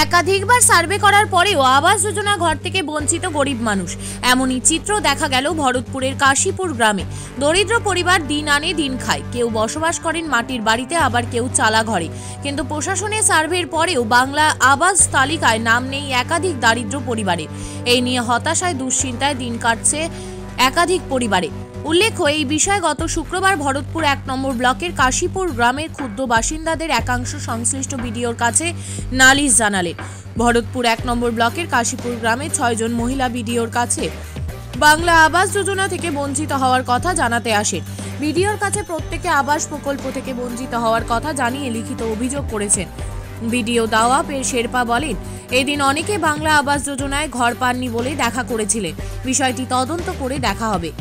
একাধিকবার সার্ভে করার পরেও আবাস যোজনা ঘর থেকে বঞ্চিত গরিব মানুষ। এমনই চিত্র দেখা গেল ভরতপুরের কাশীপুর গ্রামে। দরিদ্র পরিবার দিন আনে দিন খায়, কেউ বসবাস করেন মাটির বাড়িতে, আবার কেউ চালা ঘরে। কিন্তু প্রশাসনের সার্ভের পরেও বাংলা আবাস তালিকায় নাম নেই একাধিক দারিদ্র পরিবারের। এই নিয়ে হতাশায় দুশ্চিন্তায় দিন কাটছে একাধিক পরিবারে। উল্লেখ্য, এই বিষয়ে গত শুক্রবার ভরতপুর ১ নম্বর ব্লকের কাশীপুর গ্রামের ক্ষুদ্র বাসিন্দাদের একাংশ সংশ্লিষ্ট বিডিওর কাছে নালিশ জানালেন। ভরতপুর ১ নম্বর ব্লকের কাশীপুর গ্রামে ৬ জন মহিলা বিডিওর কাছে বাংলা আবাস যোজনা থেকে বঞ্চিত হওয়ার কথা জানাতে আসেন। বিডিওর কাছে প্রত্যেকে আবাস প্রকল্প থেকে বঞ্চিত হওয়ার কথা জানিয়ে লিখিত অভিযোগ করেছেন। বিডিও দাওয়া শেরপা বলেন, এদিন অনেকে বাংলা আবাস যোজনায় ঘর পাননি বলে দেখা করেছিলেন। বিষয়টি তদন্ত করে দেখা হবে।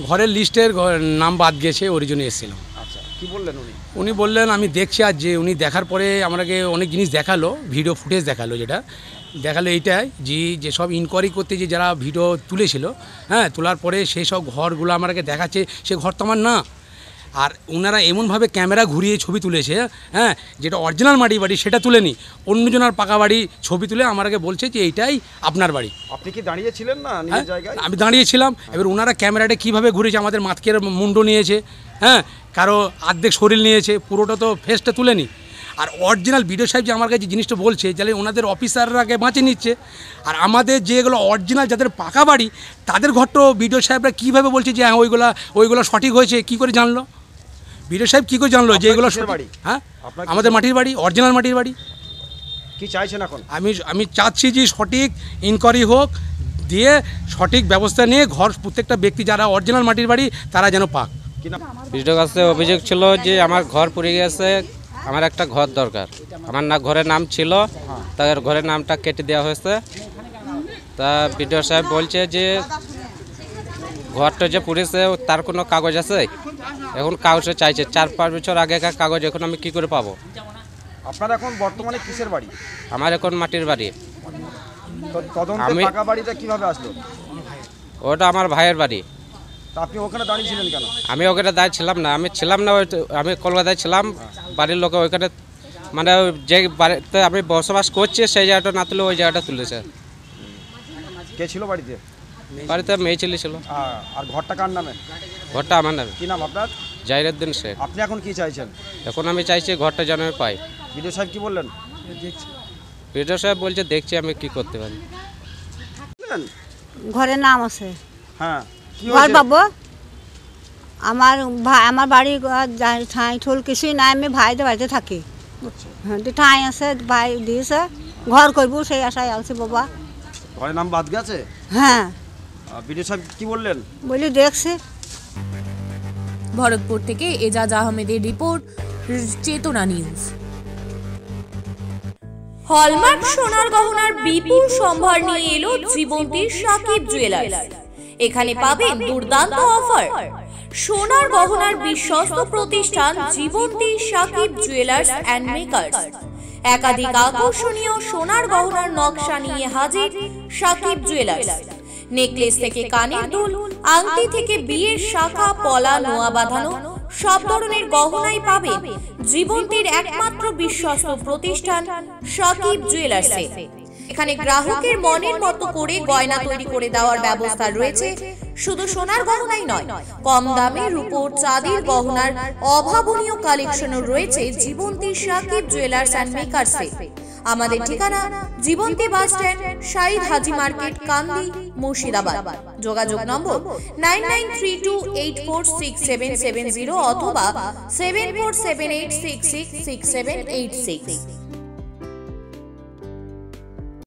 ঘরের লিস্টের নাম বাদ গেছে, ওর জন্য এসেছিলাম। আচ্ছা, কি বললেন উনি? উনি বললেন আমি দেখছি, আর যে উনি দেখার পরে আমাকে অনেক জিনিস দেখালো, ভিডিও ফুটেজ দেখালো। যেটা দেখালো এইটাই যেসব ইনকোয়ারি করতে যে যারা ভিডিও তুলেছিল, হ্যাঁ, তোলার পরে সেই সব ঘরগুলো আমাকে দেখাচ্ছে, সে ঘর তো আমার না। আর ওনারা এমনভাবে ক্যামেরা ঘুরিয়ে ছবি তুলেছে, হ্যাঁ, যেটা অরিজিনাল মাটির বাড়ি সেটা তুলেনি, অন্যজনের পাকা বাড়ি ছবি তুলে আমাকে বলছে যে এইটাই আপনার বাড়ি। আপনি কি দাঁড়িয়েছিলেন না নিজের জায়গায়? আমি দাঁড়িয়েছিলাম। এবার ওনারা ক্যামেরাটা কীভাবে ঘুরেছে, আমাদের মাথকের মুন্ড নিয়েছে, হ্যাঁ, কারো অর্ধেক শরীর নিয়েছে, পুরোটা তো ফেসটা তুলেনি। আর অরিজিনাল বিডিও সাহেব যে আমার কাছে জিনিসটা বলছে, যাহলে ওনাদের অফিসাররাকে বাঁচিয়ে নিচ্ছে। আর আমাদের যেগুলো অরিজিনাল যাদের পাকা বাড়ি তাদের ঘরটা বিডিও সাহেবরা কীভাবে বলছে যে হ্যাঁ ওইগুলো সঠিক হয়েছে, কী করে জানলো বিডিও সাহেব, কী করে জানলো যে এগুলো বাড়ি? হ্যাঁ, আমাদের মাটির বাড়ি, অরিজিনাল মাটির বাড়ি। কি চাইছেন এখন? আমি চাচ্ছি যে সঠিক ইনকোয়ারি হোক, দিয়ে সঠিক ব্যবস্থা নিয়ে ঘর প্রত্যেকটা ব্যক্তি যারা অরিজিনাল মাটির বাড়ি তারা যেন পাক। বিডিওর কাছে অভিযোগ ছিল যে আমার ঘর পুড়ে গেছে, আমার একটা ঘর দরকার। আমার ঘরের নাম ছিল, তার ঘরের নামটা কেটে দেওয়া হয়েছে। তা বিডিও সাহেব বলছে যে ঘরটা যে পুড়েছে তার কোনো কাগজ আছে? এখন কাগজে চাইছে ৪-৫ বছর আগেকার কাগজ, এখন আমি কি করে পাবো? আপনার এখন বর্তমানে কিসের বাড়ি? আমার এখন মাটির বাড়ি। তদন্তে পাকা বাড়িটা কিভাবে আসলো? ওটা আমার ভাইয়ের বাড়ি। তা আপনি ওখানে দাঁড়িয়েছিলেন কেন? আমি ওখানে দাঁড়িয়েছিলাম না, আমি ছিলাম না, আমি কলকাতায় ছিলাম। বাড়ির লোকে ওইখানে মানে যে বাড়িতে আমি বসবাস করছি সেই জায়গাটা না তুলে ওই জায়গাটা তুলেছে। কে ছিল বাড়িতে? বাড়িতে মেয়ে ছেলে ছিল। আর ঘরটা কার নামে? ঘরটা আমার নামে। কি নাম আপনার? জাহিরউদ্দিন শেখ। আপনি এখন কি চাইছেন? এখন আমি চাইছি ঘরটা যেন আমি পাই। বিডিও সাহেব কি বললেন? বিডিও সাহেব বলছে দেখছি আমি কি করতে পারি। ঘরের নাম আছে, হ্যাঁ, ঘর পাবো। আমার বাড়ি ঠাঁই ঠোল কিছুই নাই, আমি ভাইদের বাড়িতে থাকি। হ্যাঁ, ঠাঁই আছে, ভাই দিয়েছে, ঘর করবো সেই আশায় আছে বাবা। ঘরের নাম বাদ গেছে? হ্যাঁ। বিডিও সাহেব কি বললেন? বলি দেখছি। ভরতপুর থেকে এজাজ আহমেদের রিপোর্ট, চেতনা নিউজ। হলমার্ক সোনার গহনার বিপুল সম্ভার নিয়ে এলো জীবন্তীর সাকিব জুয়েলার্স। এখানে পাবেন দুর্দান্ত অফার। সোনার গহনার বিশ্বস্ত প্রতিষ্ঠান Jibonti Sakib jewellers and makers. একাধিক আকর্ষণীয় সোনার গহনার নকশা নিয়ে হাজির সাকিব জুয়েলার্স। নেকলেস থেকে কানের দুল, আংটি থেকে বিয়ের শাখা, পলা, নোয়া বাঁধানো সব ধরনের গহনাই পাবেন জীবন্তীর একমাত্র বিশ্বস্ত প্রতিষ্ঠান সাকিব জুয়েলার্সে। এখানে গ্রাহকের মনের মতো করে গয়না তৈরি করে দেওয়ার ব্যবস্থা রয়েছে। শুধু সোনার গহনাই নয়, কম দামে রূপোর চাঁদির গহনার অভাবনীয় কালেকশনও রয়েছে জীবন্তী সাকিব জুয়েলার্স অ্যান্ড মেকার্সে। আমাদের ঠিকানা জীবন্তী বাস স্ট্যান্ড, শাহিদ হাজি মার্কেট, কান্দি, মুর্শিদাবাদ। যোগাযোগ নম্বর 9932846770 অথবা 7478666786।